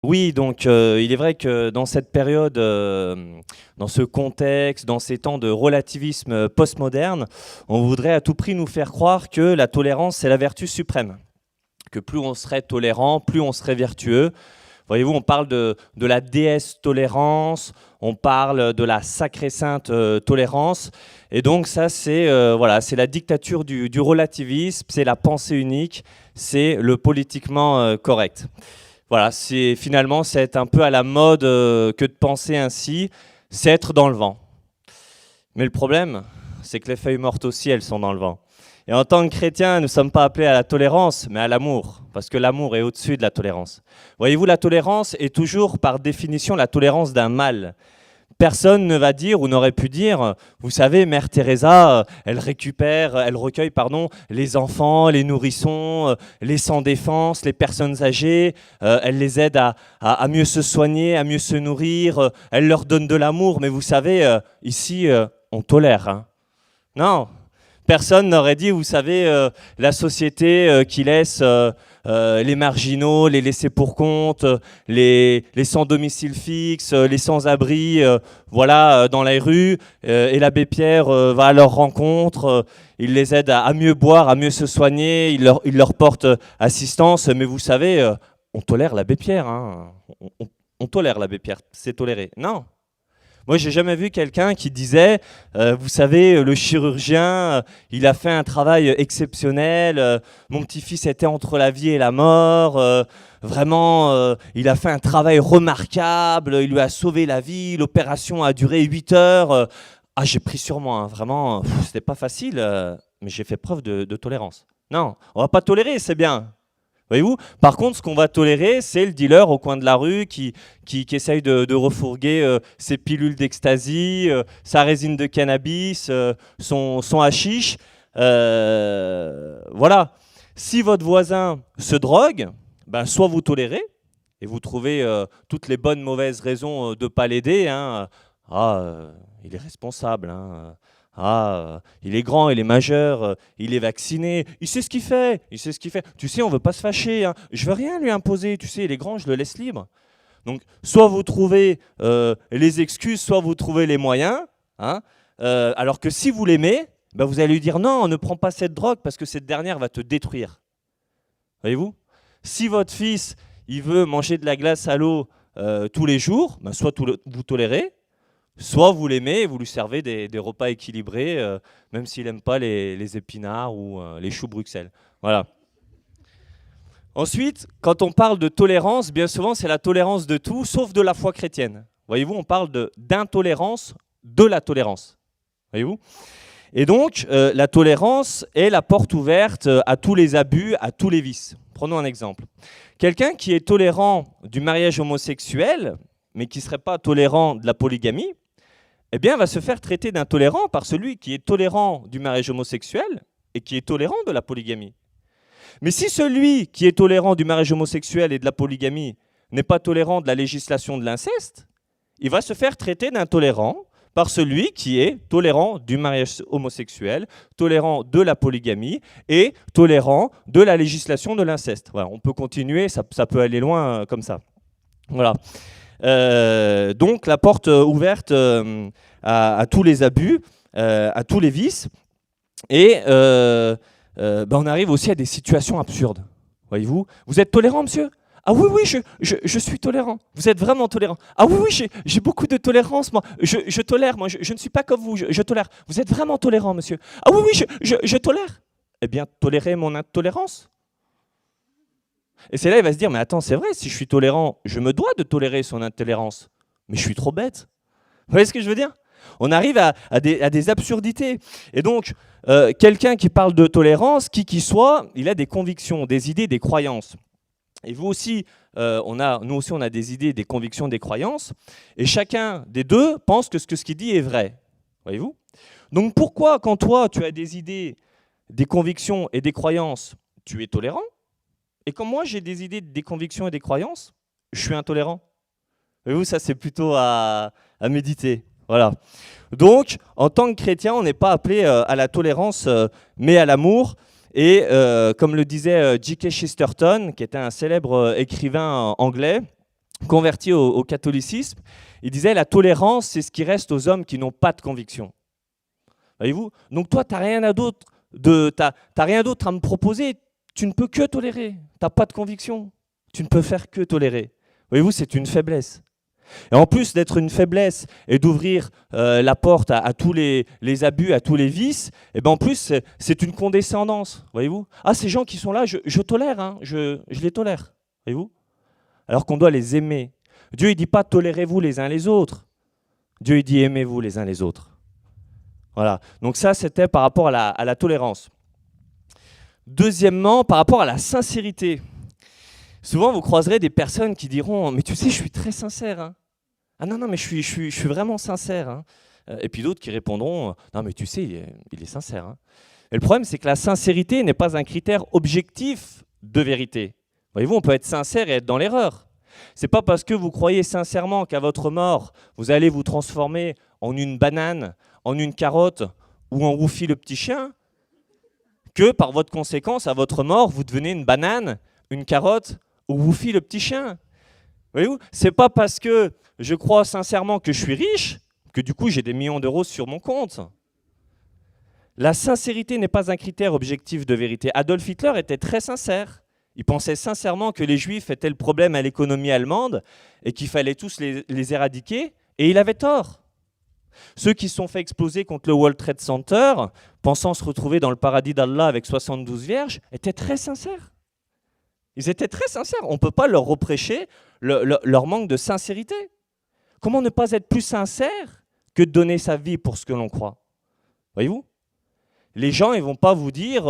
Oui, donc il est vrai que dans cette période, dans ce contexte, dans ces temps de relativisme postmoderne, on voudrait à tout prix nous faire croire que la tolérance, c'est la vertu suprême. Que plus on serait tolérant, plus on serait vertueux. Voyez-vous, on parle de la déesse tolérance, on parle de la sacrée-sainte tolérance. Et donc ça, c'est voilà, c'est la dictature du relativisme, c'est la pensée unique, c'est le politiquement correct. Voilà, finalement, c'est être un peu à la mode que de penser ainsi, c'est être dans le vent. Mais le problème, c'est que les feuilles mortes aussi, elles sont dans le vent. Et en tant que chrétiens, nous ne sommes pas appelés à la tolérance, mais à l'amour, parce que l'amour est au-dessus de la tolérance. Voyez-vous, la tolérance est toujours, par définition, la tolérance d'un mal. Personne ne va dire ou n'aurait pu dire, vous savez, Mère Teresa, elle recueille, les enfants, les nourrissons, les sans défense, les personnes âgées, elle les aide à mieux se soigner, à mieux se nourrir, elle leur donne de l'amour, mais vous savez, ici, on tolère. Hein. Non, personne n'aurait dit, vous savez, la société qui laisse les marginaux, les laissés pour compte, les sans domicile fixe, les sans-abri, voilà, dans les rues. Et l'abbé Pierre va à leur rencontre, il les aide à mieux boire, à mieux se soigner, il leur porte assistance. Mais vous savez, on tolère l'abbé Pierre. Hein. On tolère l'abbé Pierre, c'est toléré. Non. Moi, j'ai jamais vu quelqu'un qui disait, vous savez, le chirurgien, il a fait un travail exceptionnel, mon petit-fils était entre la vie et la mort, vraiment, il a fait un travail remarquable, il lui a sauvé la vie, l'opération a duré 8 heures. Ah, j'ai pris sur moi, hein, vraiment, c'était pas facile, mais j'ai fait preuve de tolérance. Non, on va pas tolérer, c'est bien. Voyez-vous. Par contre, ce qu'on va tolérer, c'est le dealer au coin de la rue qui essaye de refourguer ses pilules d'ecstasy, sa résine de cannabis, son hashish. Voilà. Si votre voisin se drogue, ben, soit vous tolérez, et vous trouvez toutes les bonnes, mauvaises raisons de ne pas l'aider. Hein. Il est responsable. Hein. Il est grand, il est majeur, il est vacciné, il sait ce qu'il fait, il sait ce qu'il fait. Tu sais, on veut pas se fâcher, hein. Je veux rien lui imposer, tu sais, il est grand, je le laisse libre. Donc, soit vous trouvez les excuses, soit vous trouvez les moyens, hein, alors que si vous l'aimez, ben vous allez lui dire non, ne prends pas cette drogue parce que cette dernière va te détruire. Voyez-vous? Si votre fils, il veut manger de la glace à l'eau tous les jours, ben soit vous tolérez, soit vous l'aimez et vous lui servez des repas équilibrés, même s'il n'aime pas les épinards ou les choux Bruxelles. Voilà. Ensuite, quand on parle de tolérance, bien souvent, c'est la tolérance de tout, sauf de la foi chrétienne. Voyez-vous, on parle d'intolérance de la tolérance. Voyez-vous ? Et donc, la tolérance est la porte ouverte à tous les abus, à tous les vices. Prenons un exemple. Quelqu'un qui est tolérant du mariage homosexuel, mais qui ne serait pas tolérant de la polygamie, eh bien, va se faire traiter d'intolérant par celui qui est tolérant du mariage homosexuel et qui est tolérant de la polygamie. Mais si celui qui est tolérant du mariage homosexuel et de la polygamie n'est pas tolérant de la législation de l'inceste, il va se faire traiter d'intolérant par celui qui est tolérant du mariage homosexuel, tolérant de la polygamie et tolérant de la législation de l'inceste. Voilà, on peut continuer, ça peut aller loin comme ça. Voilà. Donc la porte ouverte à tous les abus, à tous les vices. Et on arrive aussi à des situations absurdes. Voyez-vous, vous êtes tolérant, monsieur ? Ah oui, oui, je suis tolérant. Vous êtes vraiment tolérant. Ah oui, oui, j'ai beaucoup de tolérance, moi. Je tolère, moi. Je ne suis pas comme vous, je tolère. Vous êtes vraiment tolérant, monsieur. Ah oui, oui, je tolère. Eh bien, tolérez mon intolérance. Et c'est là il va se dire, mais attends, c'est vrai, si je suis tolérant, je me dois de tolérer son intolérance. Mais je suis trop bête. Vous voyez ce que je veux dire ? On arrive à des absurdités. Et donc, quelqu'un qui parle de tolérance, qui qu'il soit, il a des convictions, des idées, des croyances. Et vous aussi, nous aussi, on a des idées, des convictions, des croyances. Et chacun des deux pense que ce qu'il dit est vrai. Voyez-vous ? Donc pourquoi, quand toi, tu as des idées, des convictions et des croyances, tu es tolérant ? Et quand moi, j'ai des idées, des convictions et des croyances, je suis intolérant. Voyez-vous, ça, c'est plutôt à méditer. Voilà. Donc, en tant que chrétien, on n'est pas appelé à la tolérance, mais à l'amour. Et comme le disait G.K. Chesterton, qui était un célèbre écrivain anglais, converti au catholicisme, il disait la tolérance, c'est ce qui reste aux hommes qui n'ont pas de conviction. Voyez-vous? Donc toi, tu n'as rien d'autre à me proposer, tu ne peux que tolérer, tu n'as pas de conviction, tu ne peux faire que tolérer. Voyez-vous, c'est une faiblesse. Et en plus d'être une faiblesse et d'ouvrir la porte à tous les abus, à tous les vices, et ben en plus, c'est une condescendance. Voyez-vous? Ah, ces gens qui sont là, je tolère, hein, je les tolère. Voyez-vous? Alors qu'on doit les aimer. Dieu, il ne dit pas tolérez-vous les uns les autres. Dieu, il dit aimez-vous les uns les autres. Voilà. Donc ça, c'était par rapport à la tolérance. Deuxièmement, par rapport à la sincérité. Souvent, vous croiserez des personnes qui diront « Mais tu sais, je suis très sincère. Hein. Ah non, mais je suis vraiment sincère. Hein. » Et puis d'autres qui répondront « Non, mais tu sais, il est sincère. Hein. » Et le problème, c'est que la sincérité n'est pas un critère objectif de vérité. Voyez-vous, on peut être sincère et être dans l'erreur. Ce n'est pas parce que vous croyez sincèrement qu'à votre mort, vous allez vous transformer en une banane, en une carotte ou en Woofy le petit chien, que par votre conséquence, à votre mort, vous devenez une banane, une carotte ou Woofy le petit chien. Voyez-vous, c'est pas parce que je crois sincèrement que je suis riche que du coup j'ai des millions d'euros sur mon compte. La sincérité n'est pas un critère objectif de vérité. Adolf Hitler était très sincère. Il pensait sincèrement que les Juifs étaient le problème à l'économie allemande et qu'il fallait tous les éradiquer, et il avait tort. Ceux qui se sont fait exploser contre le World Trade Center, pensant se retrouver dans le paradis d'Allah avec 72 vierges, étaient très sincères. Ils étaient très sincères. On ne peut pas leur reprocher leur manque de sincérité. Comment ne pas être plus sincère que de donner sa vie pour ce que l'on croit? Voyez-vous? Les gens, ils ne vont pas vous dire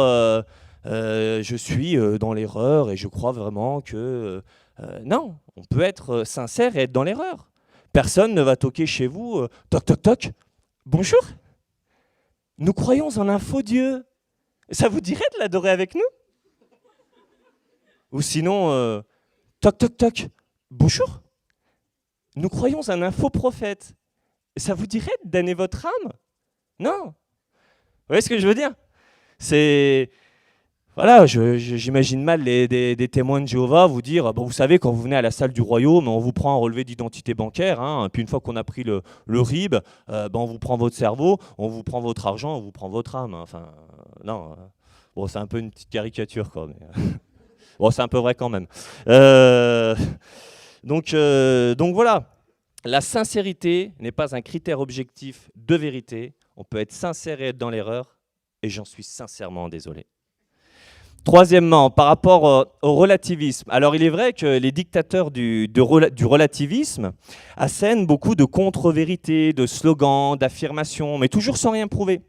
je suis dans l'erreur et je crois vraiment que... non, on peut être sincère et être dans l'erreur. Personne ne va toquer chez vous, toc, toc, toc, bonjour, nous croyons en un faux Dieu. Ça vous dirait de l'adorer avec nous? Ou sinon, toc, toc, toc, bonjour, nous croyons en un faux prophète. Ça vous dirait de donner votre âme? Non. Vous voyez ce que je veux dire? C'est... Voilà, j'imagine mal des témoins de Jéhovah vous dire, bon, vous savez, quand vous venez à la salle du royaume, on vous prend un relevé d'identité bancaire, hein, puis une fois qu'on a pris le RIB, on vous prend votre cerveau, on vous prend votre argent, on vous prend votre âme. Hein. Enfin, non, bon, c'est un peu une petite caricature, quoi. Mais, bon, c'est un peu vrai quand même. Donc voilà, la sincérité n'est pas un critère objectif de vérité. On peut être sincère et être dans l'erreur, et j'en suis sincèrement désolé. Troisièmement, par rapport au relativisme. Alors, il est vrai que les dictateurs du relativisme assènent beaucoup de contre-vérités, de slogans, d'affirmations, mais toujours sans rien prouver.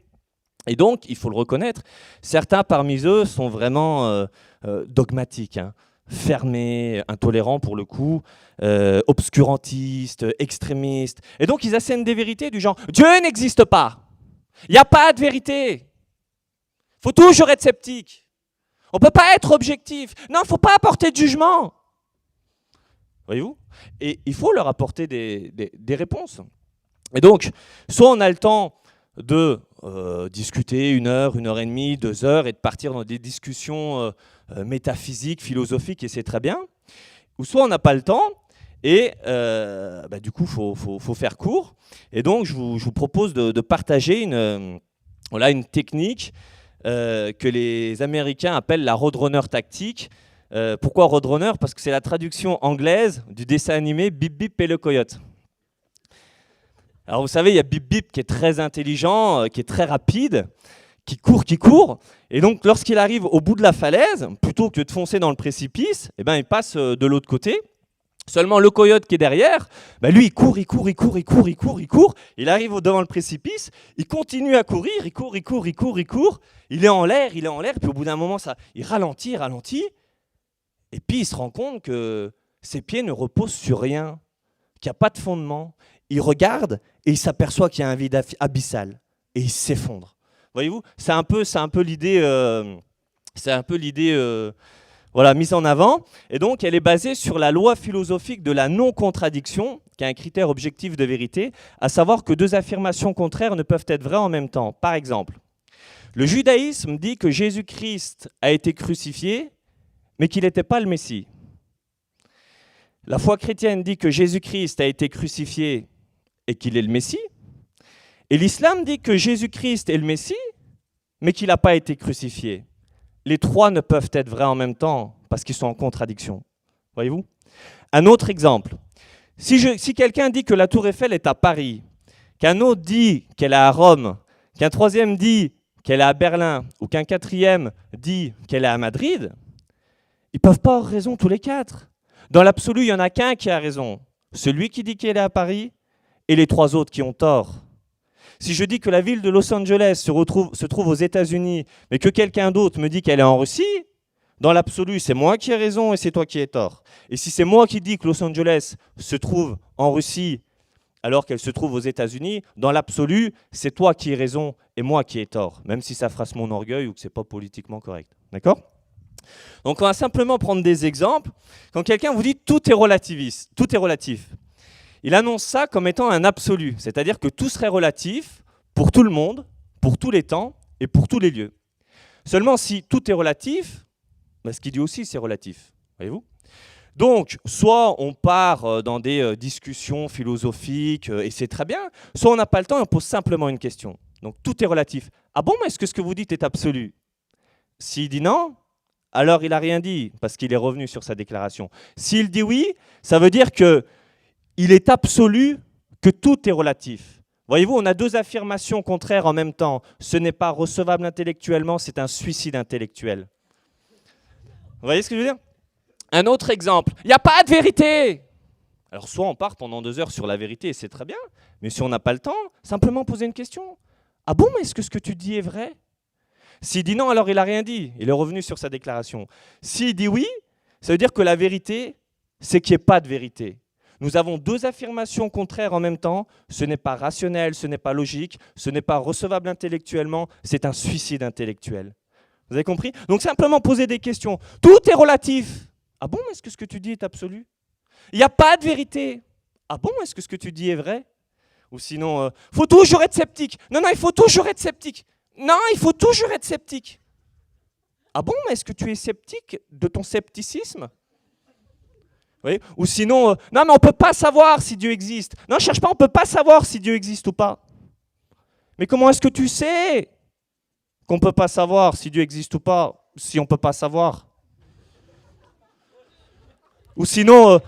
Et donc, il faut le reconnaître, certains parmi eux sont vraiment dogmatiques, hein, fermés, intolérants pour le coup, obscurantistes, extrémistes. Et donc, ils assènent des vérités du genre « Dieu n'existe pas, il n'y a pas de vérité, il faut toujours être sceptique ». On ne peut pas être objectif. Non, il ne faut pas apporter de jugement. Voyez-vous? Et il faut leur apporter des réponses. Et donc, soit on a le temps de discuter 1 heure, 1 heure et demie, 2 heures, et de partir dans des discussions métaphysiques, philosophiques, et c'est très bien. Ou soit on n'a pas le temps, et du coup, il faut faire court. Et donc, je vous propose de partager une technique que les Américains appellent la Roadrunner tactique. Pourquoi Roadrunner? Parce que c'est la traduction anglaise du dessin animé Bip Bip et le Coyote. Alors vous savez, il y a Bip Bip qui est très intelligent, qui est très rapide, qui court, et donc lorsqu'il arrive au bout de la falaise, plutôt que de foncer dans le précipice, eh ben, il passe de l'autre côté. Seulement le coyote qui est derrière, lui il court, il arrive devant le précipice, il continue à courir, il court, il est en l'air, puis au bout d'un moment il ralentit, et puis il se rend compte que ses pieds ne reposent sur rien, qu'il n'y a pas de fondement. Il regarde et il s'aperçoit qu'il y a un vide abyssal, et il s'effondre. Voyez-vous, c'est un peu l'idée, voilà, mise en avant, et donc elle est basée sur la loi philosophique de la non-contradiction, qui est un critère objectif de vérité, à savoir que 2 affirmations contraires ne peuvent être vraies en même temps. Par exemple, le judaïsme dit que Jésus-Christ a été crucifié, mais qu'il n'était pas le Messie. La foi chrétienne dit que Jésus-Christ a été crucifié et qu'il est le Messie. Et l'islam dit que Jésus-Christ est le Messie, mais qu'il n'a pas été crucifié. Les trois ne peuvent être vrais en même temps parce qu'ils sont en contradiction. Voyez-vous ? Un autre exemple. Si quelqu'un dit que la tour Eiffel est à Paris, qu'un autre dit qu'elle est à Rome, qu'un troisième dit qu'elle est à Berlin, ou qu'un quatrième dit qu'elle est à Madrid, ils ne peuvent pas avoir raison tous les quatre. Dans l'absolu, il n'y en a qu'un qui a raison. Celui qui dit qu'elle est à Paris et les trois autres qui ont tort. Si je dis que la ville de Los Angeles se trouve aux États-Unis, mais que quelqu'un d'autre me dit qu'elle est en Russie, dans l'absolu, c'est moi qui ai raison et c'est toi qui ai tort. Et si c'est moi qui dis que Los Angeles se trouve en Russie alors qu'elle se trouve aux États-Unis, dans l'absolu, c'est toi qui ai raison et moi qui ai tort, même si ça froisse mon orgueil ou que ce n'est pas politiquement correct. D'accord ? Donc on va simplement prendre des exemples. Quand quelqu'un vous dit tout est relativiste, tout est relatif, il annonce ça comme étant un absolu, c'est-à-dire que tout serait relatif pour tout le monde, pour tous les temps et pour tous les lieux. Seulement si tout est relatif, ce qu'il dit aussi c'est relatif, voyez-vous ? Donc, soit on part dans des discussions philosophiques, et c'est très bien, soit on n'a pas le temps et on pose simplement une question. Donc, tout est relatif. Ah bon, mais est-ce que ce que vous dites est absolu ? S'il dit non, alors il n'a rien dit, parce qu'il est revenu sur sa déclaration. S'il dit oui, ça veut dire qu'il est absolu que tout est relatif. Voyez-vous, on a deux affirmations contraires en même temps. Ce n'est pas recevable intellectuellement, c'est un suicide intellectuel. Vous voyez ce que je veux dire ? Un autre exemple, il n'y a pas de vérité. Alors soit on part pendant 2 heures sur la vérité et c'est très bien, mais si on n'a pas le temps, simplement poser une question. Ah bon, mais est-ce que ce que tu dis est vrai ? S'il dit non, alors il n'a rien dit, il est revenu sur sa déclaration. S'il dit oui, ça veut dire que la vérité, c'est qu'il n'y ait pas de vérité. Nous avons deux affirmations contraires en même temps, ce n'est pas rationnel, ce n'est pas logique, ce n'est pas recevable intellectuellement, c'est un suicide intellectuel. Vous avez compris ? Donc simplement poser des questions. Tout est relatif. Ah bon, est-ce que ce que tu dis est absolu ? Il n'y a pas de vérité. Ah bon, est-ce que ce que tu dis est vrai ? Ou sinon, faut toujours être sceptique. Non, il faut toujours être sceptique. Non, il faut toujours être sceptique. Ah bon, mais est-ce que tu es sceptique de ton scepticisme ? Oui. Ou sinon, non, mais on ne peut pas savoir si Dieu existe. Non, cherche pas, on ne peut pas savoir si Dieu existe ou pas. Mais comment est-ce que tu sais qu'on ne peut pas savoir si Dieu existe ou pas, si on ne peut pas savoir ? Ou sinon,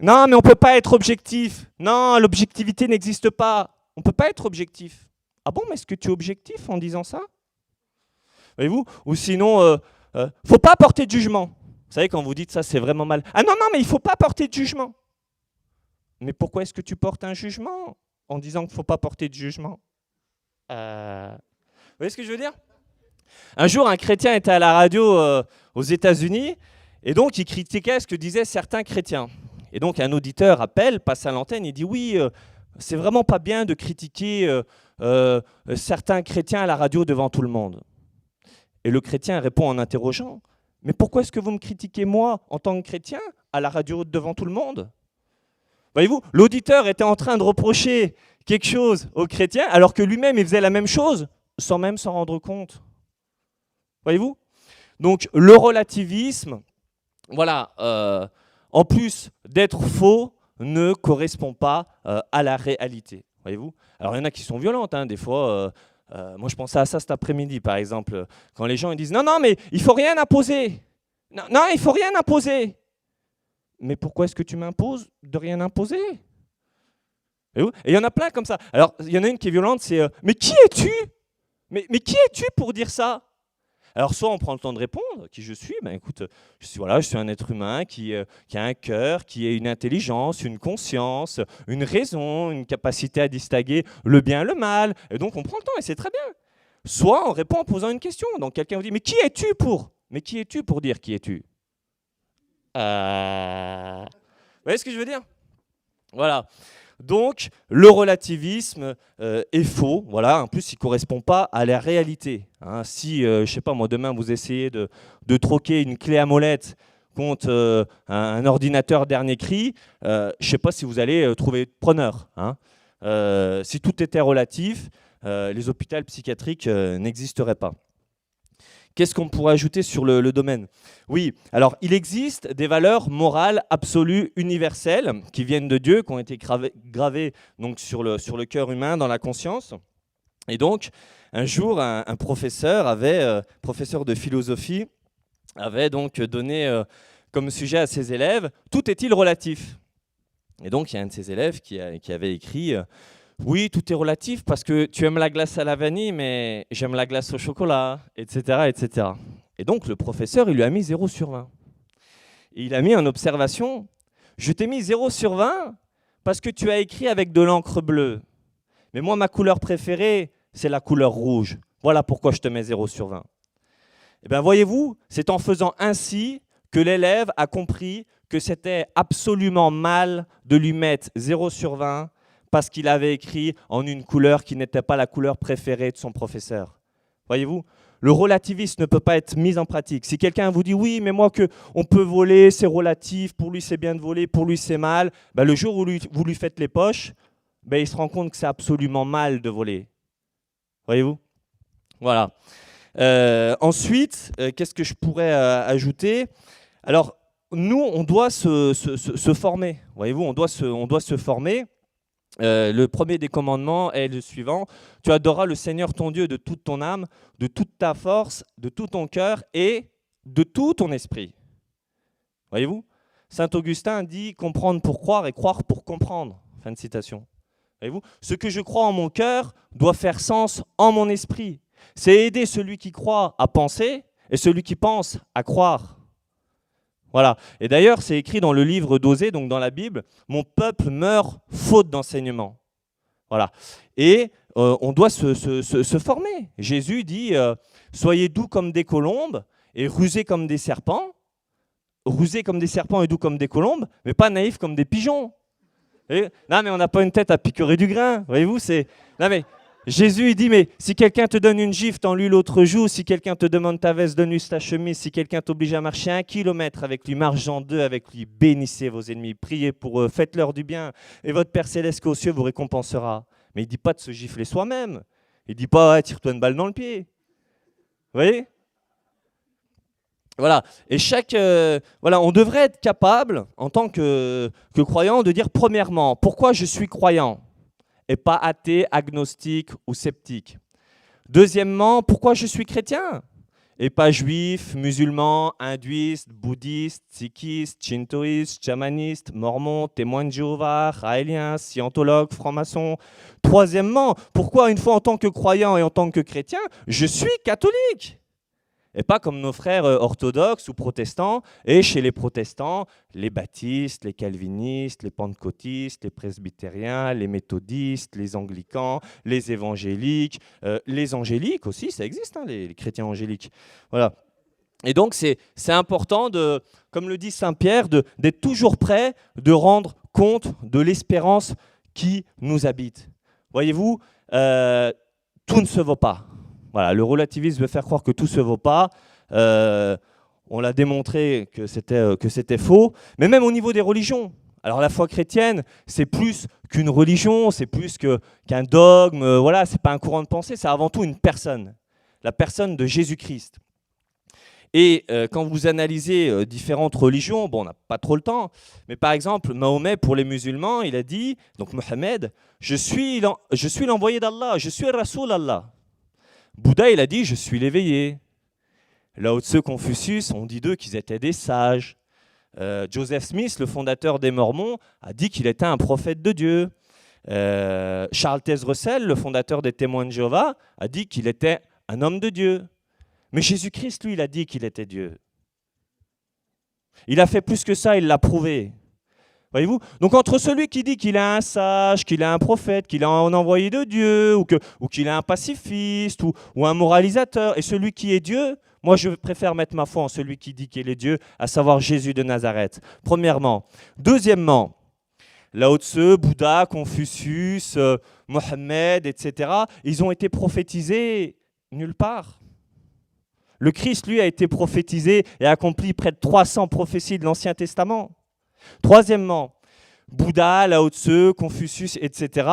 non, mais on ne peut pas être objectif. Non, l'objectivité n'existe pas. On ne peut pas être objectif. Ah bon, mais est-ce que tu es objectif en disant ça ? Voyez-vous ? Ou sinon, faut pas porter de jugement. Vous savez, quand vous dites ça, c'est vraiment mal. Ah non, mais il ne faut pas porter de jugement. Mais pourquoi est-ce que tu portes un jugement en disant qu'il ne faut pas porter de jugement ? Vous voyez ce que je veux dire ? Un jour, un chrétien était à la radio aux États-Unis et donc il critiquait ce que disaient certains chrétiens. Et donc un auditeur appelle, passe à l'antenne et dit « Oui, c'est vraiment pas bien de critiquer certains chrétiens à la radio devant tout le monde. » Et le chrétien répond en interrogeant « Mais pourquoi est-ce que vous me critiquez moi en tant que chrétien à la radio devant tout le monde ?» Voyez-vous, l'auditeur était en train de reprocher quelque chose au chrétien alors que lui-même il faisait la même chose sans même s'en rendre compte. Voyez-vous ? Donc le relativisme, voilà, en plus d'être faux, ne correspond pas à la réalité. Voyez-vous ? Alors il y en a qui sont violentes, des fois. Moi je pensais à ça cet après-midi, par exemple, quand les gens ils disent « Non, mais il ne faut rien imposer. Non, il ne faut rien imposer. » Mais pourquoi est-ce que tu m'imposes de rien imposer ? Et il y en a plein comme ça. Alors il y en a une qui est violente, c'est « Mais qui es-tu ? Mais qui es-tu pour dire ça ?» Alors soit on prend le temps de répondre, qui je suis, écoute, je suis un être humain qui a un cœur, qui a une intelligence, une conscience, une raison, une capacité à distinguer le bien et le mal, et donc on prend le temps et c'est très bien. Soit on répond en posant une question, donc quelqu'un vous dit « Mais qui es-tu pour ? Mais qui es-tu pour dire qui es-tu » Vous voyez ce que je veux dire ? Voilà. Donc, le relativisme est faux. Voilà. En plus, il ne correspond pas à la réalité. Si, je ne sais pas, moi, demain, vous essayez de troquer une clé à molette contre un ordinateur dernier cri, je ne sais pas si vous allez trouver preneur. Si tout était relatif, les hôpitaux psychiatriques n'existeraient pas. Qu'est-ce qu'on pourrait ajouter sur le domaine? Oui, alors il existe des valeurs morales absolues universelles qui viennent de Dieu, qui ont été gravées donc, sur le cœur humain, dans la conscience. Et donc, un jour, un professeur professeur de philosophie, avait donc donné comme sujet à ses élèves « Tout est-il relatif ?» Et donc, il y a un de ses élèves qui avait écrit oui, tout est relatif parce que tu aimes la glace à la vanille, mais j'aime la glace au chocolat, etc., etc. Et donc, le professeur, il lui a mis 0 sur 20. Et il a mis en observation, je t'ai mis 0 sur 20 parce que tu as écrit avec de l'encre bleue. Mais moi, ma couleur préférée, c'est la couleur rouge. Voilà pourquoi je te mets 0 sur 20. Eh bien, voyez-vous, c'est en faisant ainsi que l'élève a compris que c'était absolument mal de lui mettre 0 sur 20 parce qu'il avait écrit en une couleur qui n'était pas la couleur préférée de son professeur. Voyez-vous, le relativisme ne peut pas être mis en pratique. Si quelqu'un vous dit « oui, mais moi, on peut voler, c'est relatif, pour lui c'est bien de voler, pour lui c'est mal », ben, le jour où vous lui faites les poches, ben, il se rend compte que c'est absolument mal de voler. Voyez-vous? Voilà. Ensuite, qu'est-ce que je pourrais ajouter? Alors, nous, on doit se former. Voyez-vous, on doit se former. Le premier des commandements est le suivant. Tu adoreras le Seigneur ton Dieu de toute ton âme, de toute ta force, de tout ton cœur et de tout ton esprit. Voyez-vous? Saint Augustin dit comprendre pour croire et croire pour comprendre. Fin de citation. Voyez-vous? Ce que je crois en mon cœur doit faire sens en mon esprit. C'est aider celui qui croit à penser et celui qui pense à croire. Voilà. Et d'ailleurs, c'est écrit dans le livre d'Osée, donc dans la Bible, « Mon peuple meurt faute d'enseignement ». Voilà. Et on doit se former. Jésus dit « Soyez doux comme des colombes et rusés comme des serpents ». Rusés comme des serpents et doux comme des colombes, mais pas naïfs comme des pigeons. Non, mais on n'a pas une tête à piquerer du grain. Voyez-vous, c'est... Non, mais... Jésus, il dit, mais si quelqu'un te donne une gifle, tends-lui l'autre joue. Si quelqu'un te demande ta veste, donne-lui ta chemise. Si quelqu'un t'oblige à marcher 1 kilomètre avec lui, marche-en 2 avec lui. Bénissez vos ennemis, priez pour eux, faites-leur du bien. Et votre Père Céleste qui est aux cieux vous récompensera. Mais il ne dit pas de se gifler soi-même. Il ne dit pas, ouais, tire-toi une balle dans le pied. Vous voyez? Voilà. Et voilà, on devrait être capable, en tant que croyant, de dire premièrement, pourquoi je suis croyant ? Et pas athée, agnostique ou sceptique. Deuxièmement, pourquoi je suis chrétien et pas juif, musulman, hindouiste, bouddhiste, sikhiste, shintoïste, chamaniste, mormon, témoin de Jéhovah, raélien, scientologue, franc-maçon. Troisièmement, pourquoi une fois en tant que croyant et en tant que chrétien, je suis catholique ? Et pas comme nos frères orthodoxes ou protestants, et chez les protestants, les baptistes, les calvinistes, les pentecôtistes, les presbytériens, les méthodistes, les anglicans, les évangéliques, les angéliques aussi, ça existe, hein, les chrétiens angéliques. Voilà. Et donc c'est important, comme le dit Saint Pierre, d'être toujours prêt, de rendre compte de l'espérance qui nous habite. Voyez-vous, tout ne se vaut pas. Voilà, le relativisme veut faire croire que tout ne se vaut pas. On l'a démontré que c'était faux. Mais même au niveau des religions. Alors la foi chrétienne, c'est plus qu'une religion, c'est plus qu'un dogme. Voilà, c'est pas un courant de pensée, c'est avant tout une personne. La personne de Jésus-Christ. Et quand vous analysez différentes religions, bon, on n'a pas trop le temps, mais par exemple, Mahomet, pour les musulmans, il a dit, donc Mohammed, je suis l'envoyé d'Allah, je suis Rasoul Allah. Bouddha, il a dit « je suis l'éveillé ». Lao Tse, Confucius, on dit d'eux qu'ils étaient des sages. Joseph Smith, le fondateur des Mormons, a dit qu'il était un prophète de Dieu. Charles Taze Russell, le fondateur des Témoins de Jéhovah, a dit qu'il était un homme de Dieu. Mais Jésus-Christ, lui, il a dit qu'il était Dieu. Il a fait plus que ça, il l'a prouvé. Voyez-vous? Donc entre celui qui dit qu'il est un sage, qu'il est un prophète, qu'il est un envoyé de Dieu, ou qu'il est un pacifiste, ou un moralisateur, et celui qui est Dieu, moi je préfère mettre ma foi en celui qui dit qu'il est Dieu, à savoir Jésus de Nazareth, premièrement. Deuxièmement, Lao Tse, Bouddha, Confucius, Mohammed, etc., ils ont été prophétisés nulle part. Le Christ, lui, a été prophétisé et a accompli près de 300 prophéties de l'Ancien Testament. Troisièmement, Bouddha, Lao Tse, Confucius, etc.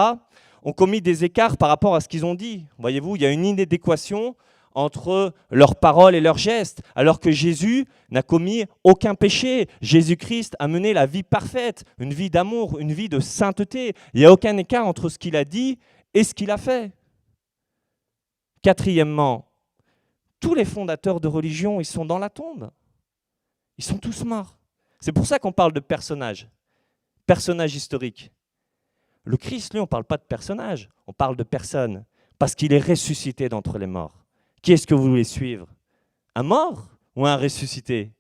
ont commis des écarts par rapport à ce qu'ils ont dit. Voyez-vous, il y a une inadéquation entre leurs paroles et leurs gestes, alors que Jésus n'a commis aucun péché. Jésus-Christ a mené la vie parfaite, une vie d'amour, une vie de sainteté. Il n'y a aucun écart entre ce qu'il a dit et ce qu'il a fait. Quatrièmement, tous les fondateurs de religion, ils sont dans la tombe. Ils sont tous morts. C'est pour ça qu'on parle de personnages historiques. Le Christ, lui, on ne parle pas de personnage, on parle de personne, parce qu'il est ressuscité d'entre les morts. Qui est-ce que vous voulez suivre? Un mort ou un ressuscité?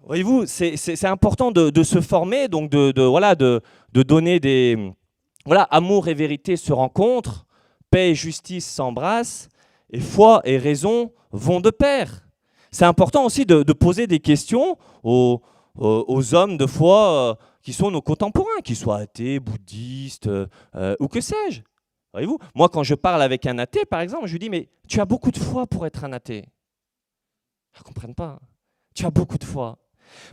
Voyez-vous, c'est important de se former, donc de donner des... Voilà, amour et vérité se rencontrent, paix et justice s'embrassent, et foi et raison vont de pair. C'est important aussi de poser des questions aux hommes de foi qui sont nos contemporains, qu'ils soient athées, bouddhistes ou que sais-je. Voyez-vous, moi quand je parle avec un athée, par exemple, je lui dis « mais tu as beaucoup de foi pour être un athée ». Ils ne comprennent pas. Tu as beaucoup de foi.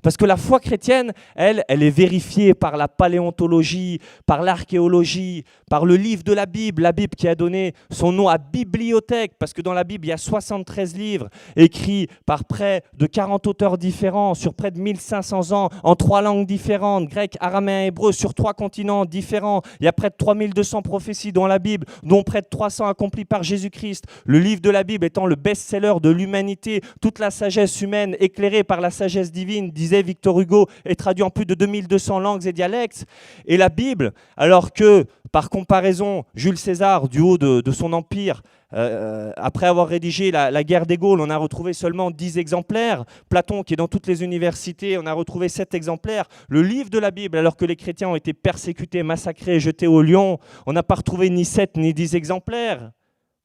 Parce que la foi chrétienne, elle est vérifiée par la paléontologie, par l'archéologie, par le livre de la Bible qui a donné son nom à bibliothèque, parce que dans la Bible, il y a 73 livres écrits par près de 40 auteurs différents, sur près de 1500 ans, en 3 langues différentes, grec, araméen, hébreu, sur 3 continents différents. Il y a près de 3200 prophéties dans la Bible, dont près de 300 accomplies par Jésus-Christ. Le livre de la Bible étant le best-seller de l'humanité, toute la sagesse humaine éclairée par la sagesse divine, disait Victor Hugo, est traduit en plus de 2200 langues et dialectes. Et la Bible, alors que, par comparaison, Jules César, du haut de son empire, après avoir rédigé la guerre des Gaules, on a retrouvé seulement 10 exemplaires. Platon, qui est dans toutes les universités, on a retrouvé 7 exemplaires. Le livre de la Bible, alors que les chrétiens ont été persécutés, massacrés, jetés au lion, on n'a pas retrouvé ni 7 ni 10 exemplaires.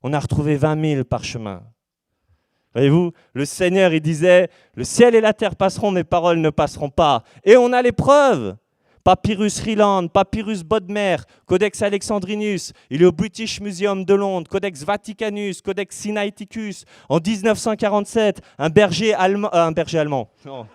On a retrouvé 20 000 parchemins. Voyez-vous, le Seigneur, il disait, le ciel et la terre passeront, mes paroles ne passeront pas. Et on a les preuves. Papyrus Freeland, Papyrus Bodmer, Codex Alexandrinus, il est au British Museum de Londres, Codex Vaticanus, Codex Sinaiticus. En 1947, un berger allemand. Non.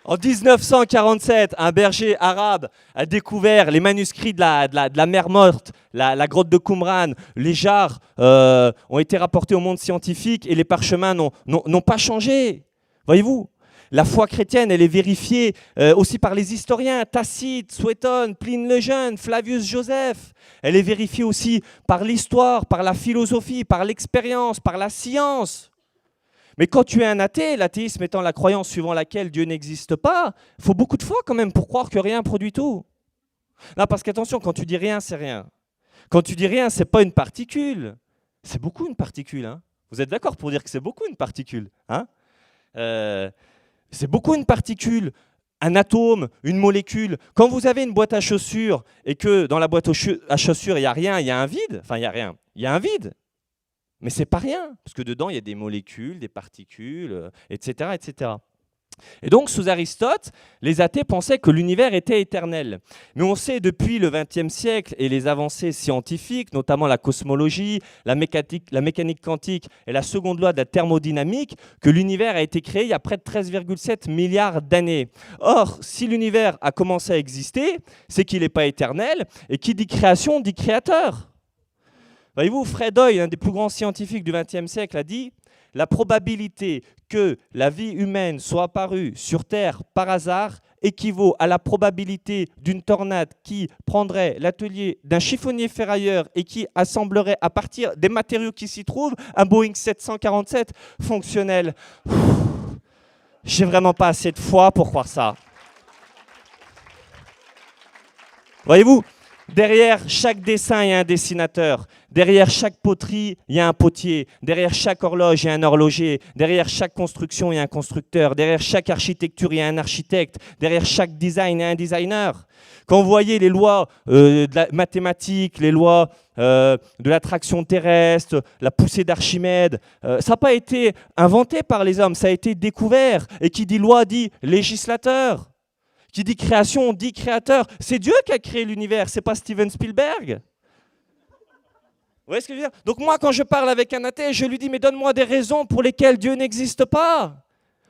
En 1947, un berger arabe a découvert les manuscrits de la mer morte, la grotte de Qumran. Les jarres ont été rapportés au monde scientifique et les parchemins n'ont pas changé. Voyez-vous, la foi chrétienne, elle est vérifiée aussi par les historiens, Tacite, Suétone, Pline le Jeune, Flavius Joseph. Elle est vérifiée aussi par l'histoire, par la philosophie, par l'expérience, par la science. Mais quand tu es un athée, l'athéisme étant la croyance suivant laquelle Dieu n'existe pas, il faut beaucoup de foi quand même pour croire que rien produit tout. Non, parce qu'attention, quand tu dis rien, c'est rien. Quand tu dis rien, c'est pas une particule. C'est beaucoup une particule. Hein. Vous êtes d'accord pour dire que c'est beaucoup une particule, hein? C'est beaucoup une particule. Un atome, une molécule. Quand vous avez une boîte à chaussures et que dans la boîte à chaussures, il n'y a rien, il y a un vide. Enfin, il n'y a rien. Il y a un vide. Mais ce n'est pas rien, parce que dedans, il y a des molécules, des particules, etc., etc. Et donc, sous Aristote, les athées pensaient que l'univers était éternel. Mais on sait depuis le XXe siècle et les avancées scientifiques, notamment la cosmologie, la mécanique quantique et la seconde loi de la thermodynamique, que l'univers a été créé il y a près de 13,7 milliards d'années. Or, si l'univers a commencé à exister, c'est qu'il n'est pas éternel, et qui dit création dit créateur. Voyez-vous, Fred Hoyle, un des plus grands scientifiques du XXe siècle, a dit « La probabilité que la vie humaine soit apparue sur Terre par hasard équivaut à la probabilité d'une tornade qui prendrait l'atelier d'un chiffonnier ferrailleur et qui assemblerait à partir des matériaux qui s'y trouvent un Boeing 747 fonctionnel. » J'ai vraiment pas assez de foi pour croire ça. Voyez-vous, derrière chaque dessin, il y a un dessinateur. Derrière chaque poterie, il y a un potier. Derrière chaque horloge, il y a un horloger. Derrière chaque construction, il y a un constructeur. Derrière chaque architecture, il y a un architecte. Derrière chaque design, il y a un designer. Quand vous voyez les lois de la mathématique, les lois de l'attraction terrestre, la poussée d'Archimède, ça n'a pas été inventé par les hommes, ça a été découvert. Et qui dit loi dit législateur. Qui dit création dit créateur. C'est Dieu qui a créé l'univers, c'est pas Steven Spielberg. Vous voyez ce que je veux dire? Donc moi, quand je parle avec un athée, je lui dis, mais donne-moi des raisons pour lesquelles Dieu n'existe pas.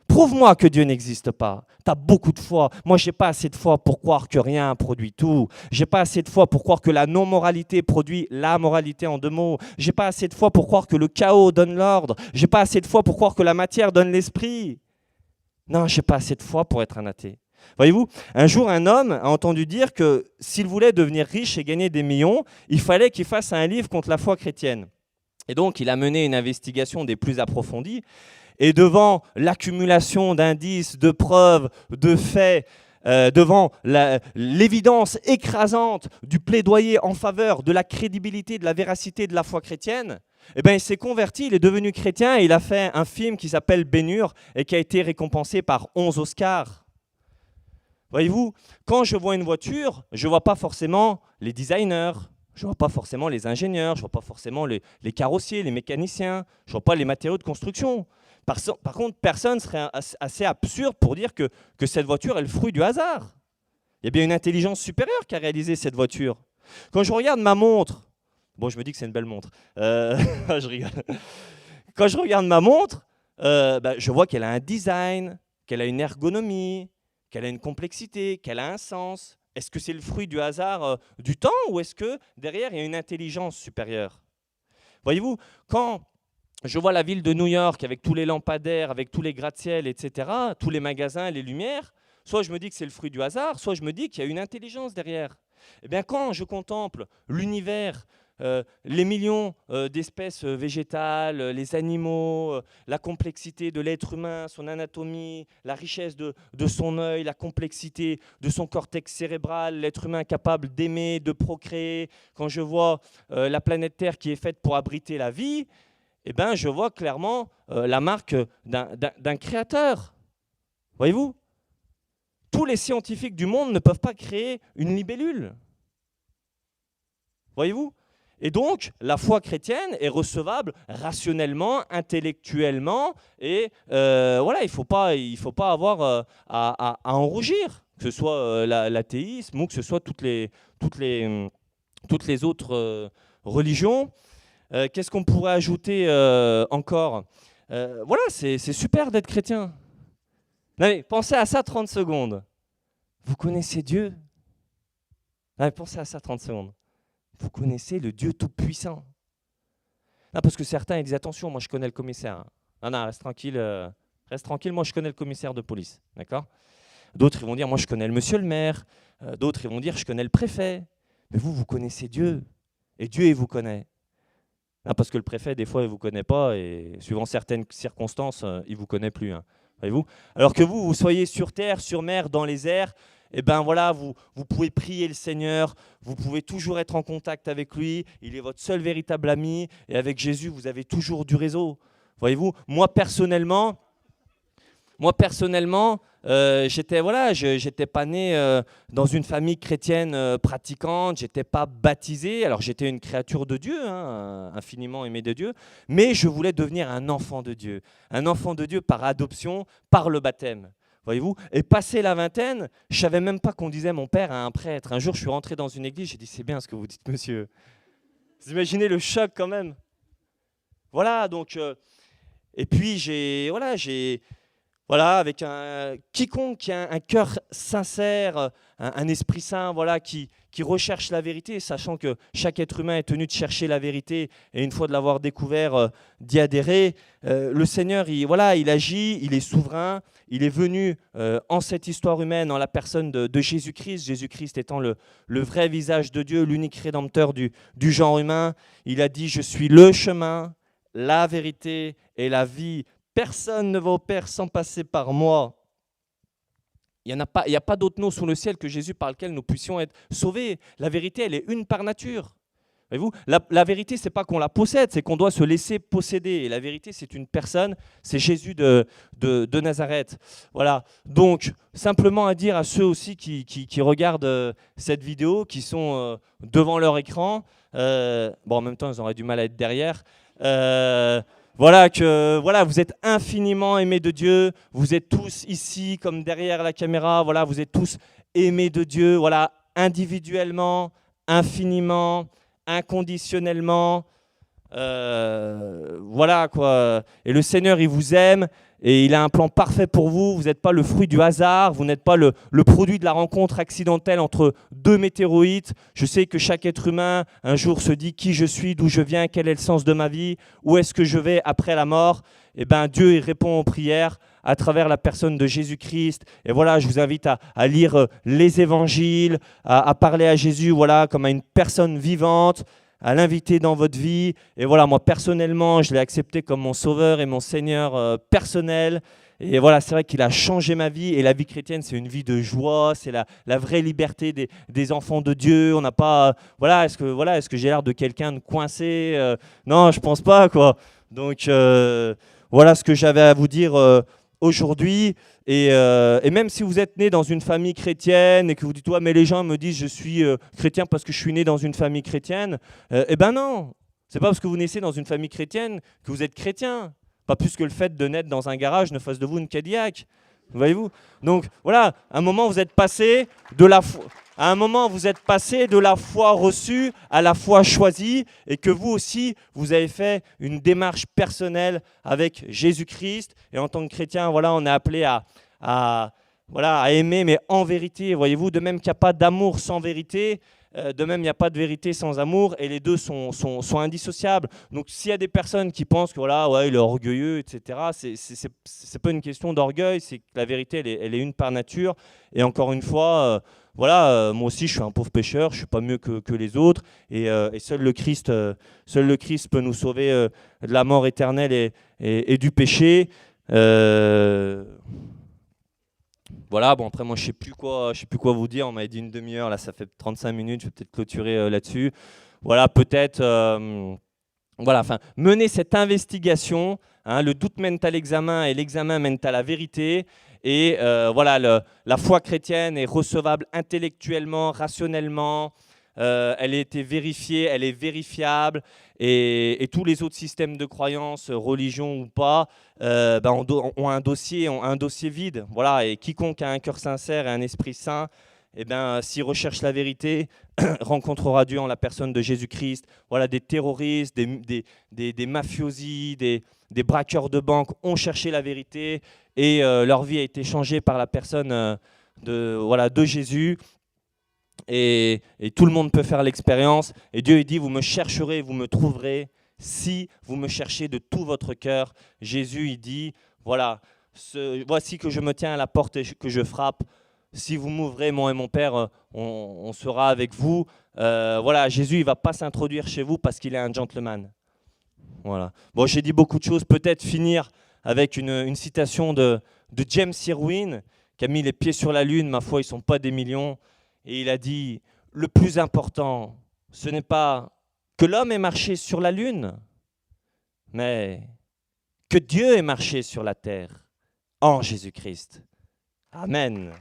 Prouve-moi que Dieu n'existe pas. Tu as beaucoup de foi. Moi, je n'ai pas assez de foi pour croire que rien produit tout. Je n'ai pas assez de foi pour croire que la non-moralité produit la moralité en 2 mots. Je n'ai pas assez de foi pour croire que le chaos donne l'ordre. Je n'ai pas assez de foi pour croire que la matière donne l'esprit. Non, je n'ai pas assez de foi pour être un athée. Voyez-vous, un jour, un homme a entendu dire que s'il voulait devenir riche et gagner des millions, il fallait qu'il fasse un livre contre la foi chrétienne. Et donc, il a mené une investigation des plus approfondies. Et devant l'accumulation d'indices, de preuves, de faits, devant l'évidence écrasante du plaidoyer en faveur de la crédibilité, de la véracité de la foi chrétienne, eh bien, il s'est converti, il est devenu chrétien et il a fait un film qui s'appelle Ben-Hur et qui a été récompensé par 11 Oscars. Voyez-vous, quand je vois une voiture, je ne vois pas forcément les designers, je ne vois pas forcément les ingénieurs, je ne vois pas forcément les carrossiers, les mécaniciens, je ne vois pas les matériaux de construction. Par contre, personne serait assez absurde pour dire que cette voiture est le fruit du hasard. Il y a bien une intelligence supérieure qui a réalisé cette voiture. Quand je regarde ma montre, bon, je me dis que c'est une belle montre, je rigole. Quand je regarde ma montre, je vois qu'elle a un design, qu'elle a une ergonomie, qu'elle a une complexité, qu'elle a un sens. Est-ce que c'est le fruit du hasard du temps ou est-ce que derrière, il y a une intelligence supérieure? Voyez-vous, quand je vois la ville de New York avec tous les lampadaires, avec tous les gratte-ciel, etc., tous les magasins, les lumières, soit je me dis que c'est le fruit du hasard, soit je me dis qu'il y a une intelligence derrière. Eh bien, quand je contemple l'univers, les millions d'espèces végétales, les animaux, la complexité de l'être humain, son anatomie, la richesse de son œil, la complexité de son cortex cérébral, l'être humain capable d'aimer, de procréer, quand je vois la planète Terre qui est faite pour abriter la vie, eh ben, je vois clairement la marque d'un créateur. Voyez-vous? Tous les scientifiques du monde ne peuvent pas créer une libellule. Voyez-vous? Et donc, la foi chrétienne est recevable rationnellement, intellectuellement, et voilà, il ne faut pas avoir à en rougir, que ce soit l'athéisme ou que ce soit toutes les autres religions. Qu'est-ce qu'on pourrait ajouter encore? Voilà, c'est super d'être chrétien. Non, mais pensez à ça 30 secondes. Vous connaissez Dieu? Non, mais pensez à ça 30 secondes. Vous connaissez le Dieu Tout-Puissant. Non, parce que certains ils disent attention, moi je connais le commissaire. Non, reste tranquille, moi je connais le commissaire de police. D'accord? D'autres ils vont dire moi je connais le monsieur le maire. D'autres ils vont dire je connais le préfet. Mais vous connaissez Dieu. Et Dieu il vous connaît. Non, parce que le préfet, des fois, il ne vous connaît pas et suivant certaines circonstances, il ne vous connaît plus. Hein. Voyez-vous? Alors que vous soyez sur terre, sur mer, dans les airs, eh ben voilà, vous pouvez prier le Seigneur, vous pouvez toujours être en contact avec lui, il est votre seul véritable ami et avec Jésus, vous avez toujours du réseau. Voyez-vous? Moi, personnellement, j'étais pas né dans une famille chrétienne pratiquante, j'étais pas baptisé, alors j'étais une créature de Dieu, hein, infiniment aimé de Dieu, mais je voulais devenir un enfant de Dieu par adoption, par le baptême. Voyez-vous? Et passé la vingtaine, je savais même pas qu'on disait mon père à un prêtre. Un jour, je suis rentré dans une église, j'ai dit c'est bien ce que vous dites, monsieur. Vous imaginez le choc quand même. Voilà, donc et puis voilà, avec quiconque qui a un cœur sincère, un esprit saint, voilà, qui recherche la vérité, sachant que chaque être humain est tenu de chercher la vérité, et une fois de l'avoir découvert, d'y adhérer. Le Seigneur, il agit, il est souverain, il est venu en cette histoire humaine, en la personne de Jésus-Christ, Jésus-Christ étant le vrai visage de Dieu, l'unique rédempteur du genre humain. Il a dit « Je suis le chemin, la vérité et la vie ». Personne ne va au Père sans passer par moi. Il n'y a pas d'autre nom sous le ciel que Jésus par lequel nous puissions être sauvés. La vérité, elle est une par nature. Voyez-vous, la vérité, ce n'est pas qu'on la possède, c'est qu'on doit se laisser posséder. Et la vérité, c'est une personne, c'est Jésus de Nazareth. Voilà. Donc, simplement à dire à ceux aussi qui regardent cette vidéo, qui sont devant leur écran, en même temps, ils auraient du mal à être derrière, Voilà, vous êtes infiniment aimés de Dieu, vous êtes tous ici comme derrière la caméra, voilà, vous êtes tous aimés de Dieu, voilà, individuellement, infiniment, inconditionnellement, Voilà quoi. Et le Seigneur, il vous aime et il a un plan parfait pour vous. Vous n'êtes pas le fruit du hasard, vous n'êtes pas le produit de la rencontre accidentelle entre deux météorites. Je sais que chaque être humain, un jour, se dit qui je suis, d'où je viens, quel est le sens de ma vie, où est-ce que je vais après la mort. Et ben Dieu, il répond aux prières à travers la personne de Jésus-Christ. Et voilà, je vous invite à lire les évangiles, à parler à Jésus voilà, comme à une personne vivante, à l'inviter dans votre vie. Et voilà, moi personnellement, je l'ai accepté comme mon sauveur et mon Seigneur personnel. Et voilà, c'est vrai qu'il a changé ma vie. Et la vie chrétienne, c'est une vie de joie, c'est la vraie liberté des enfants de Dieu. On n'a pas, est-ce que j'ai l'air de quelqu'un de coincé Non, je pense pas, quoi. Donc voilà ce que j'avais à vous dire aujourd'hui. Et même si vous êtes né dans une famille chrétienne et que vous dites ouais, mais les gens me disent je suis chrétien parce que je suis né dans une famille chrétienne, eh ben non, c'est pas parce que vous naissez dans une famille chrétienne que vous êtes chrétien. Pas plus que le fait de naître dans un garage ne fasse de vous une Cadillac. Voyez-vous? Donc voilà, à un moment vous êtes passé de la foi. À un moment, vous êtes passé de la foi reçue à la foi choisie et que vous aussi, vous avez fait une démarche personnelle avec Jésus-Christ. Et en tant que chrétien, voilà, on est appelé à aimer, mais en vérité. Voyez-vous, de même qu'il n'y a pas d'amour sans vérité, de même il n'y a pas de vérité sans amour et les deux sont indissociables. Donc s'il y a des personnes qui pensent que voilà, ouais, il est orgueilleux, etc., c'est pas une question d'orgueil, c'est que la vérité, elle est une par nature. Et encore une fois, moi aussi, je suis un pauvre pécheur, je ne suis pas mieux que les autres, et seul le Christ peut nous sauver de la mort éternelle et du péché. Voilà, bon après moi je sais plus quoi vous dire, on m'avait dit une demi-heure, là ça fait 35 minutes, je vais peut-être clôturer là-dessus. Voilà, peut-être mener cette investigation, hein, le doute mène à l'examen et l'examen mène à la vérité. Et la foi chrétienne est recevable intellectuellement, rationnellement, elle a été vérifiée, elle est vérifiable, et tous les autres systèmes de croyance, religion ou pas, ont un dossier vide. Voilà, et quiconque a un cœur sincère et un esprit saint, s'il recherche la vérité, rencontrera Dieu en la personne de Jésus-Christ. Voilà, des terroristes, des mafiosi, des braqueurs de banque ont cherché la vérité et leur vie a été changée par la personne de Jésus. Et tout le monde peut faire l'expérience. Et Dieu il dit, vous me chercherez, vous me trouverez si vous me cherchez de tout votre cœur. Jésus il dit, voilà, voici que je me tiens à la porte et que je frappe. Si vous m'ouvrez, moi et mon Père, on sera avec vous. Jésus il ne va pas s'introduire chez vous parce qu'il est un gentleman. Voilà. Bon, j'ai dit beaucoup de choses. Peut-être finir avec une citation de James Irwin qui a mis les pieds sur la lune. Ma foi, ils ne sont pas des millions. Et il a dit, le plus important, ce n'est pas que l'homme ait marché sur la lune, mais que Dieu ait marché sur la terre en Jésus-Christ. Amen.